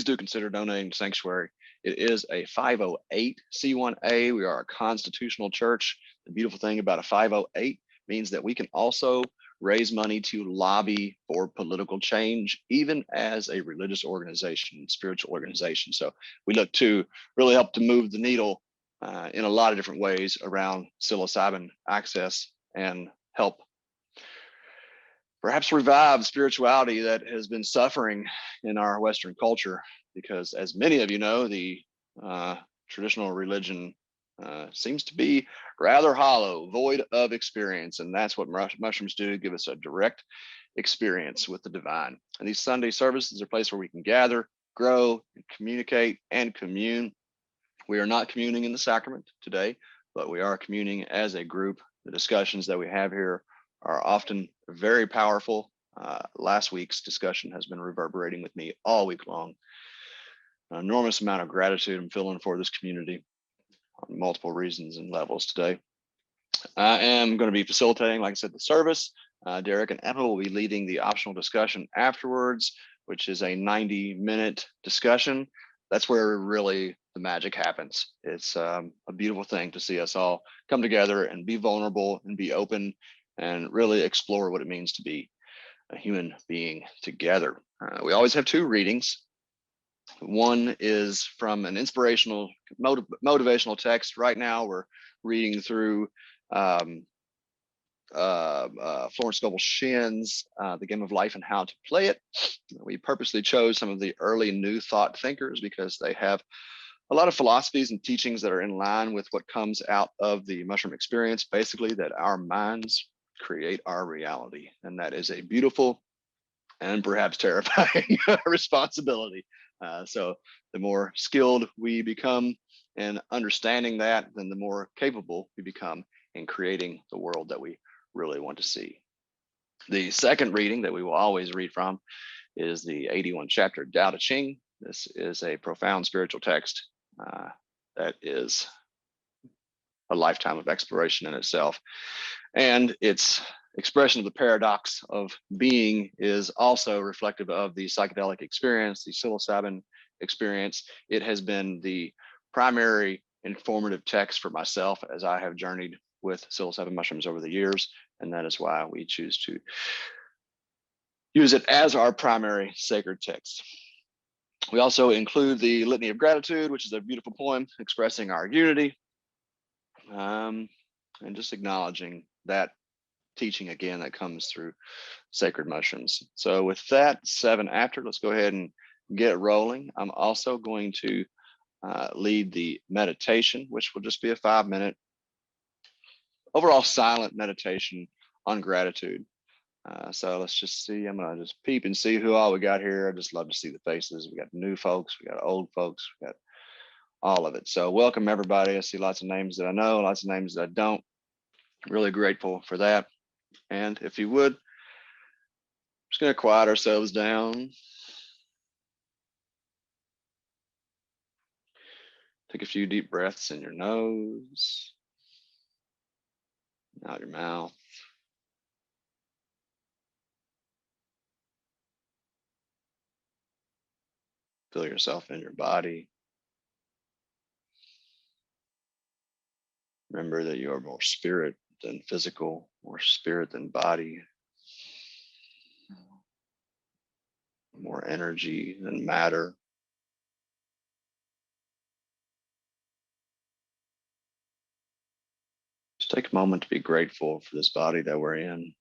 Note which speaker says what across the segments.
Speaker 1: please do consider donating to Sanctuary. It is a 508c1a. We are a constitutional church. The beautiful thing about a 508 means that we can also raise money to lobby for political change, even as a religious organization, spiritual organization. So we look to really help to move the needle in a lot of different ways around psilocybin access and help perhaps revive spirituality that has been suffering in our Western culture. Because as many of you know, the traditional religion seems to be rather hollow, void of experience. And that's what mushrooms do, give us a direct experience with the divine. And these Sunday services are a place where we can gather, grow, and communicate and commune. We are not communing in the sacrament today, but we are communing as a group. The discussions that we have here are often very powerful. Last week's discussion has been reverberating with me all week long. An enormous amount of gratitude I'm feeling for this community on multiple reasons and levels today. I am going to be facilitating, like I said, the service. Derek and Emma will be leading the optional discussion afterwards, which is a 90-minute discussion. That's where really the magic happens. It's a beautiful thing to see us all come together and be vulnerable and be open and really explore what it means to be a human being together. We always have two readings. One is from an inspirational, motivational text. Right now, we're reading through Florence Scovel Shin's The Game of Life and How to Play It. We purposely chose some of the early New Thought thinkers because they have a lot of philosophies and teachings that are in line with what comes out of the mushroom experience, basically that our minds create our reality. And that is a beautiful and perhaps terrifying responsibility. So the more skilled we become in understanding that, then the more capable we become in creating the world that we really want to see. The second reading that we will always read from is the 81 chapter Tao Te Ching. This is a profound spiritual text that is a lifetime of exploration in itself. And its expression of the paradox of being is also reflective of the psychedelic experience, the psilocybin experience. It has been the primary informative text for myself as I have journeyed with psilocybin mushrooms over the years. And that is why we choose to use it as our primary sacred text. We also include the Litany of Gratitude, which is a beautiful poem expressing our unity and just acknowledging that teaching again that comes through sacred mushrooms. So with that, 7 after, let's go ahead and get rolling. I'm also going to lead the meditation, which will just be a 5-minute overall silent meditation on gratitude. So let's just see. I'm gonna just peep and see who all we got here. I just love to see the faces. We got new folks, we got old folks, we got all of it. So welcome everybody. I see lots of names that I know, lots of names that I don't. Really grateful for that. And if you would, just gonna quiet ourselves down. Take a few deep breaths in your nose, out your mouth. Feel yourself in your body. Remember that you are more spirit than physical, more spirit than body, more energy than matter. Just take a moment to be grateful for this body that we're in.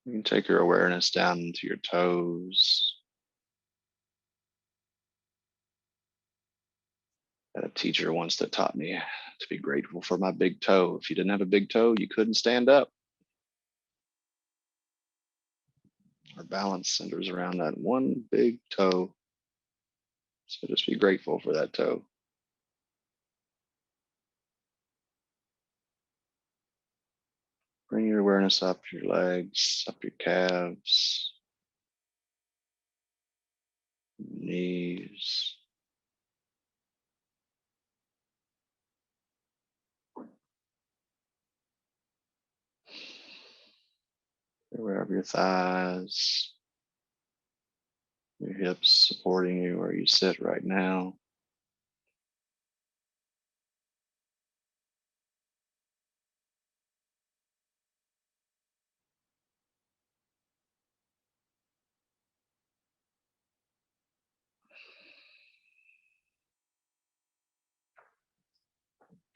Speaker 1: You can take your awareness down into your toes. I had a teacher once that taught me to be grateful for my big toe. If you didn't have a big toe, you couldn't stand up. Our balance centers around that one big toe. So just be grateful for that toe. Bring your awareness up your legs, up your calves, knees. Wherever your thighs, your hips supporting you where you sit right now.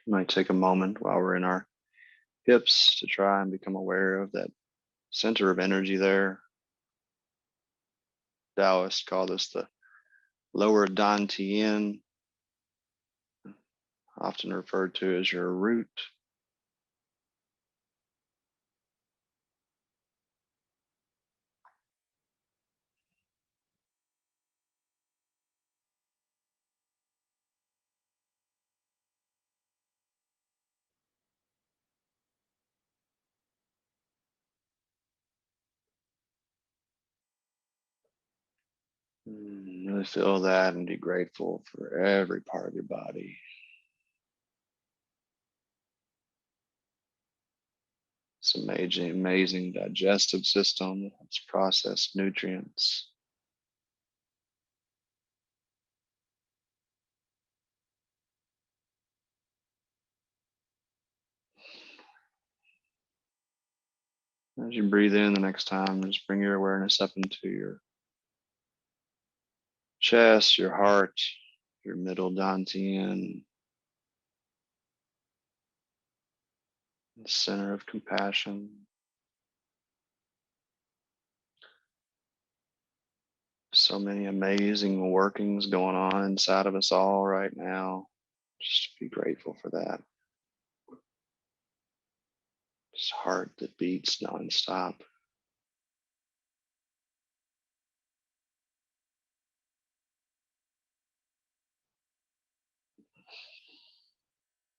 Speaker 1: You might take a moment while we're in our hips to try and become aware of that center of energy there. Taoists call this the lower dantian, often referred to as your root. Really feel that and be grateful for every part of your body. It's amazing digestive system that helps process nutrients. As you breathe in the next time, just bring your awareness up into your chest, your heart, your middle dantian, the center of compassion. So many amazing workings going on inside of us all right now. Just be grateful for that. This heart that beats nonstop.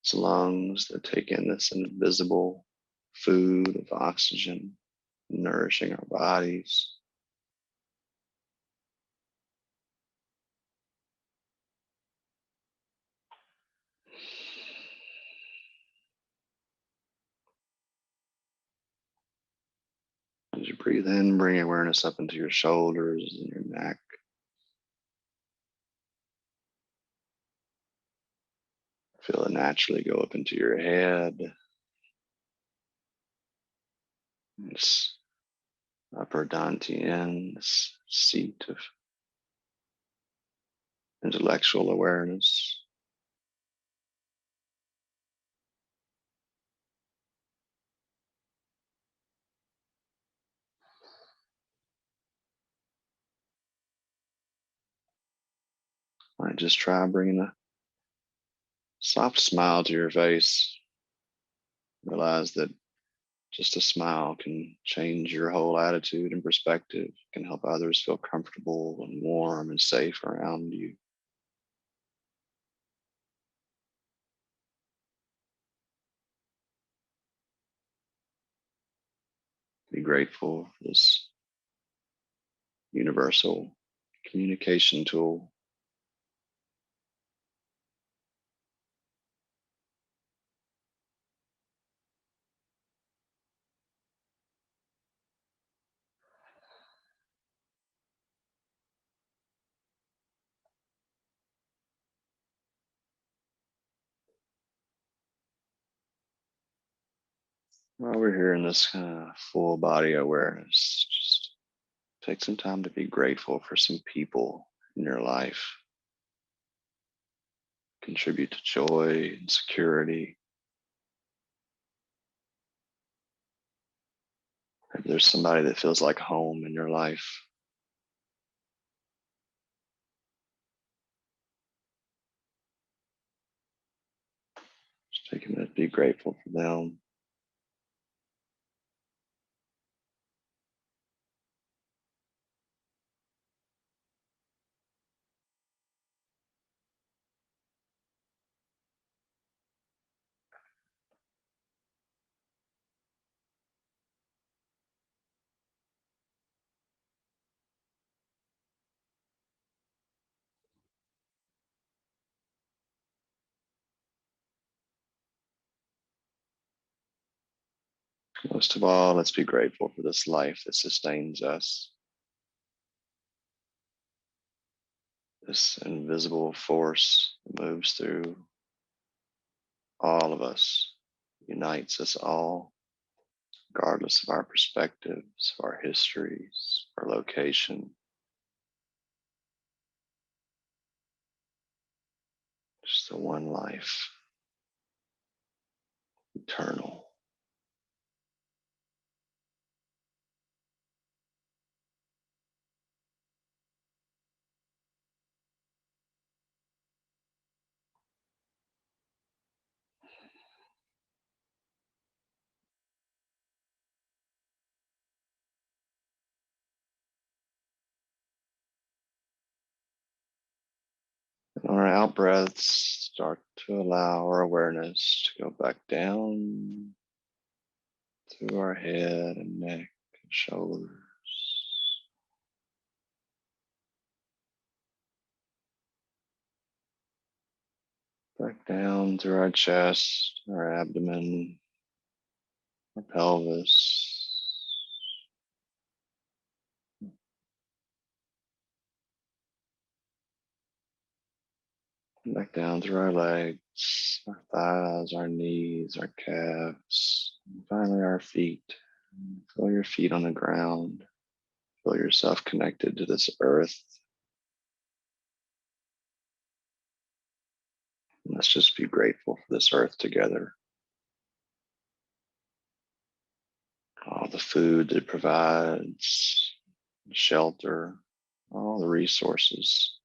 Speaker 1: It's lungs that take in this invisible food of oxygen, nourishing our bodies. As you breathe in, bring awareness up into your shoulders and your neck. Feel it naturally go up into your head. This upper dantian, this seat of intellectual awareness. I just try bringing a soft smile to your face. Realize that just a smile can change your whole attitude and perspective, can help others feel comfortable and warm and safe around you. Be grateful for this universal communication tool. While we're here in this kind of full body awareness, just take some time to be grateful for some people in your life. Contribute to joy and security. If there's somebody that feels like home in your life, just take a minute to be grateful for them. Most of all, let's be grateful for this life that sustains us, this invisible force that moves through all of us, unites us all, regardless of our perspectives, of our histories, our location. Just the one life, eternal. And on our out breaths, start to allow our awareness to go back down through our head and neck and shoulders. Back down through our chest, our abdomen, our pelvis. Back down through our legs, our thighs, our knees, our calves, and finally our feet. Feel your feet on the ground. Feel yourself connected to this earth. And let's just be grateful for this earth together. All the food that it provides, shelter, all the resources.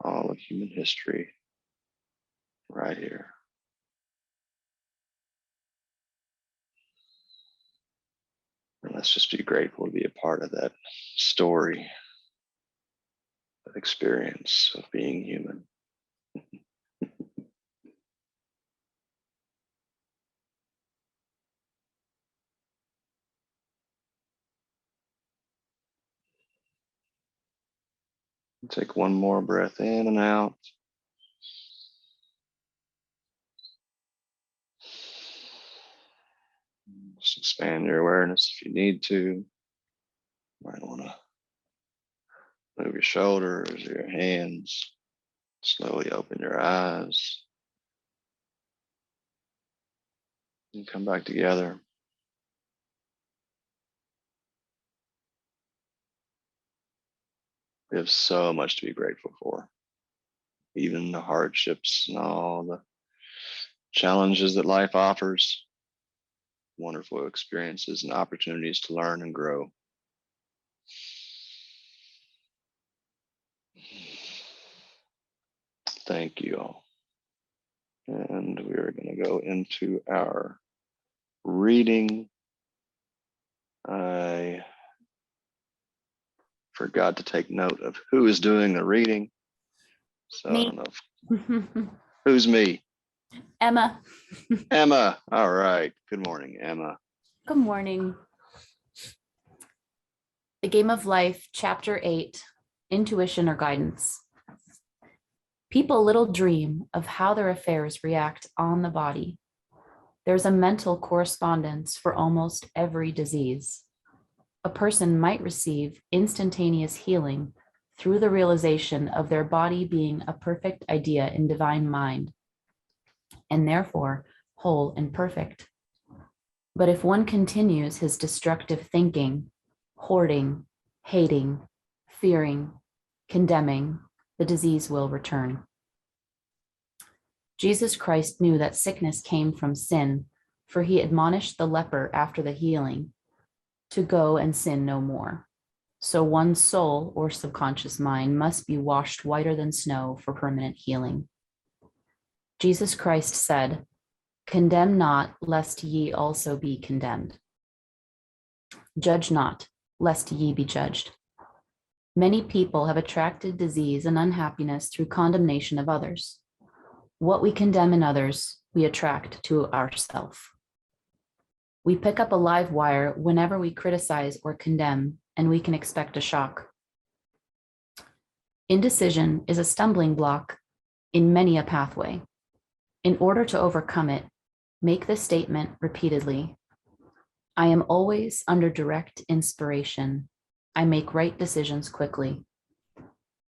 Speaker 1: All of human history right here. And let's just be grateful to be a part of that story, that experience of being human. Take one more breath in and out. Just expand your awareness if you need to. You might want to move your shoulders or your hands. Slowly open your eyes. And come back together. We have so much to be grateful for. Even the hardships and all the challenges that life offers. Wonderful experiences and opportunities to learn and grow. Thank you all. And we are going to go into our reading. I forgot to take note of who is doing the reading. So
Speaker 2: Me.
Speaker 1: I don't know. Who's me?
Speaker 2: Emma.
Speaker 1: Emma. All right. Good morning, Emma.
Speaker 2: Good morning. The Game of Life, Chapter 8, Intuition or Guidance. People little dream of how their affairs react on the body. There's a mental correspondence for almost every disease. A person might receive instantaneous healing through the realization of their body being a perfect idea in divine mind, and therefore whole and perfect. But if one continues his destructive thinking, hoarding, hating, fearing, condemning, the disease will return. Jesus Christ knew that sickness came from sin, for he admonished the leper after the healing to go and sin no more. So one's soul or subconscious mind must be washed whiter than snow for permanent healing. Jesus Christ said, "Condemn not, lest ye also be condemned. Judge not, lest ye be judged." Many people have attracted disease and unhappiness through condemnation of others. What we condemn in others, we attract to ourselves. We pick up a live wire whenever we criticize or condemn, and we can expect a shock. Indecision is a stumbling block in many a pathway. In order to overcome it, make the statement repeatedly. I am always under direct inspiration. I make right decisions quickly.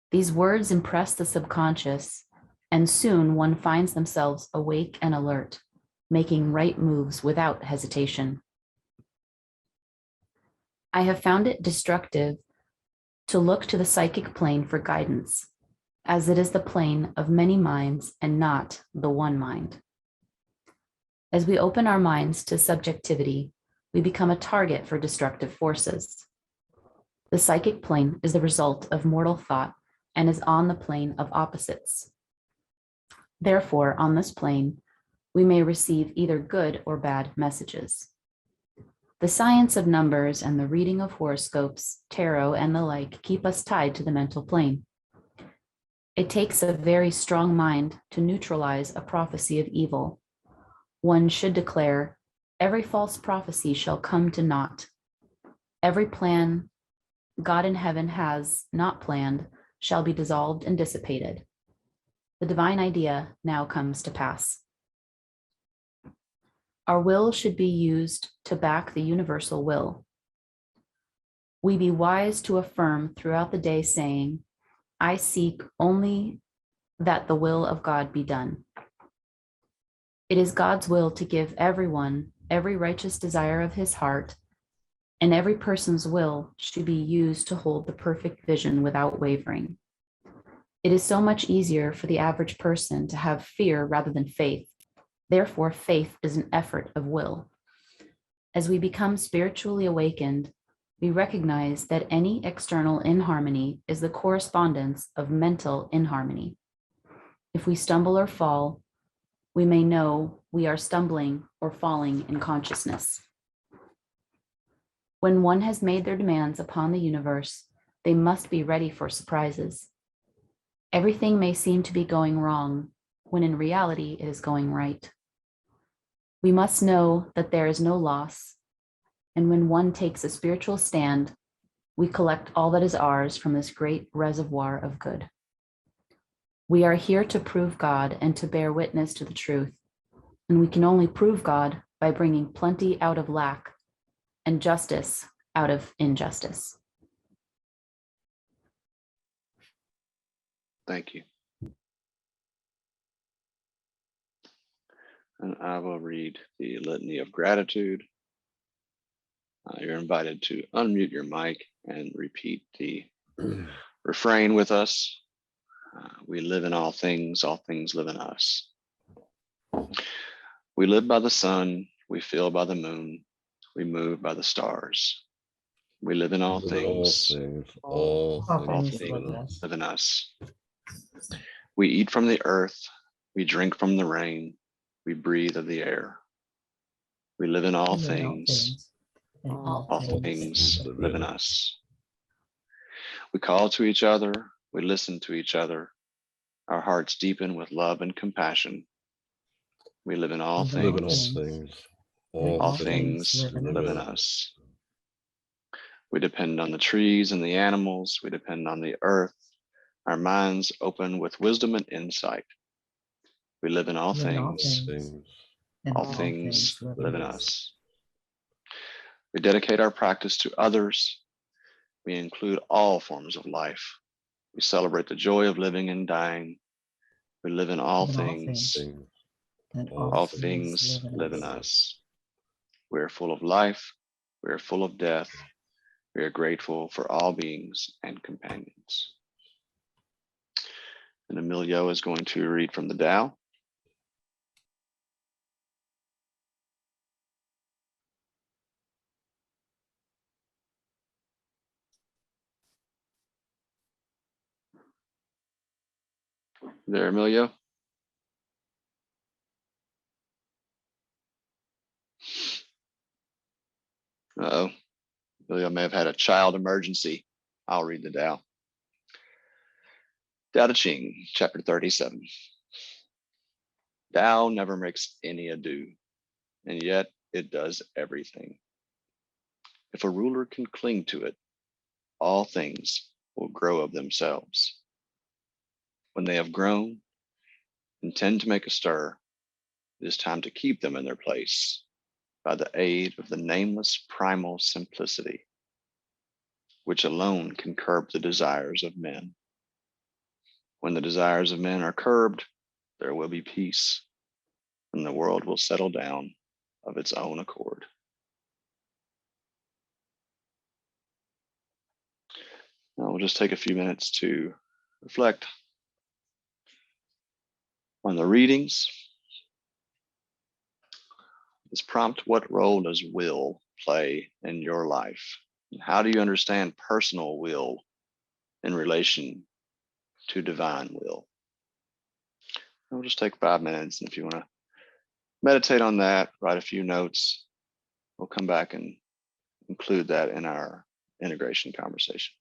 Speaker 2: These words impress the subconscious, and soon one finds themselves awake and alert, making right moves without hesitation. I have found it destructive to look to the psychic plane for guidance, as it is the plane of many minds and not the one mind. As we open our minds to subjectivity, we become a target for destructive forces. The psychic plane is the result of mortal thought and is on the plane of opposites. Therefore, on this plane, we may receive either good or bad messages. The science of numbers and the reading of horoscopes, tarot, and the like keep us tied to the mental plane. It takes a very strong mind to neutralize a prophecy of evil. One should declare, every false prophecy shall come to naught. Every plan God in heaven has not planned shall be dissolved and dissipated. The divine idea now comes to pass. Our will should be used to back the universal will. We be wise to affirm throughout the day, saying, I seek only that the will of God be done. It is God's will to give everyone every righteous desire of his heart, and every person's will should be used to hold the perfect vision without wavering. It is so much easier for the average person to have fear rather than faith. Therefore, faith is an effort of will. As we become spiritually awakened, we recognize that any external inharmony is the correspondence of mental inharmony. If we stumble or fall, we may know we are stumbling or falling in consciousness. When one has made their demands upon the universe, they must be ready for surprises. Everything may seem to be going wrong, when in reality it is going right. We must know that there is no loss, and when one takes a spiritual stand, we collect all that is ours from this great reservoir of good. We are here to prove God and to bear witness to the truth, and we can only prove God by bringing plenty out of lack and justice out of injustice.
Speaker 1: Thank you. And I will read the litany of gratitude. You're invited to unmute your mic and repeat the refrain with us. We live in all things live in us. We live by the sun, we feel by the moon, we move by the stars. We live in all things, all things live in us. We eat from the earth, we drink from the rain, we breathe of the air. We live in all things, all things live in us. We call to each other, we listen to each other. Our hearts deepen with love and compassion. We live in all things, all things live in us. We depend on the trees and the animals, we depend on the earth. Our minds open with wisdom and insight. We live in all things, all things live in us. We dedicate our practice to others. We include all forms of life. We celebrate the joy of living and dying. We live in all things, all things live in us. We are full of life. We are full of death. We are grateful for all beings and companions. And Emilio is going to read from the Tao. There, Emilio. Uh-oh. Emilio may have had a child emergency. I'll read the Tao. Tao Te Ching, chapter 37. Tao never makes any ado, and yet it does everything. If a ruler can cling to it, all things will grow of themselves. When they have grown, intend to make a stir, It is time to keep them in their place by the aid of the nameless primal simplicity, which alone can curb the desires of men. When the desires of men are curbed, there will be peace, and the world will settle down of its own accord. Now we'll just take a few minutes to reflect on the readings. This prompt: what role does will play in your life? And how do you understand personal will in relation to divine will? And we'll just take 5 minutes. And if you want to meditate on that, write a few notes, we'll come back and include that in our integration conversation.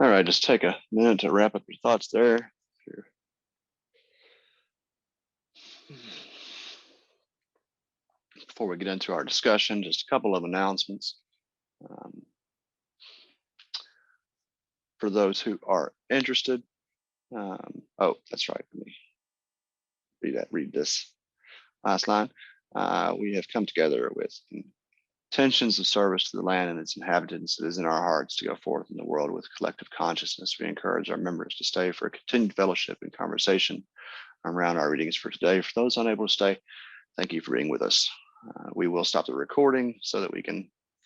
Speaker 1: All right, just take a minute to wrap up your thoughts there. Before we get into our discussion, just a couple of announcements. For those who are interested, oh, that's right. Let me read this last line. We have come together with intentions of service to the land and its inhabitants. It is in our hearts to go forth in the world with collective consciousness. We encourage our members to stay for a continued fellowship and conversation around our readings for today. For those unable to stay, thank you for being with us. We will stop the recording so that we can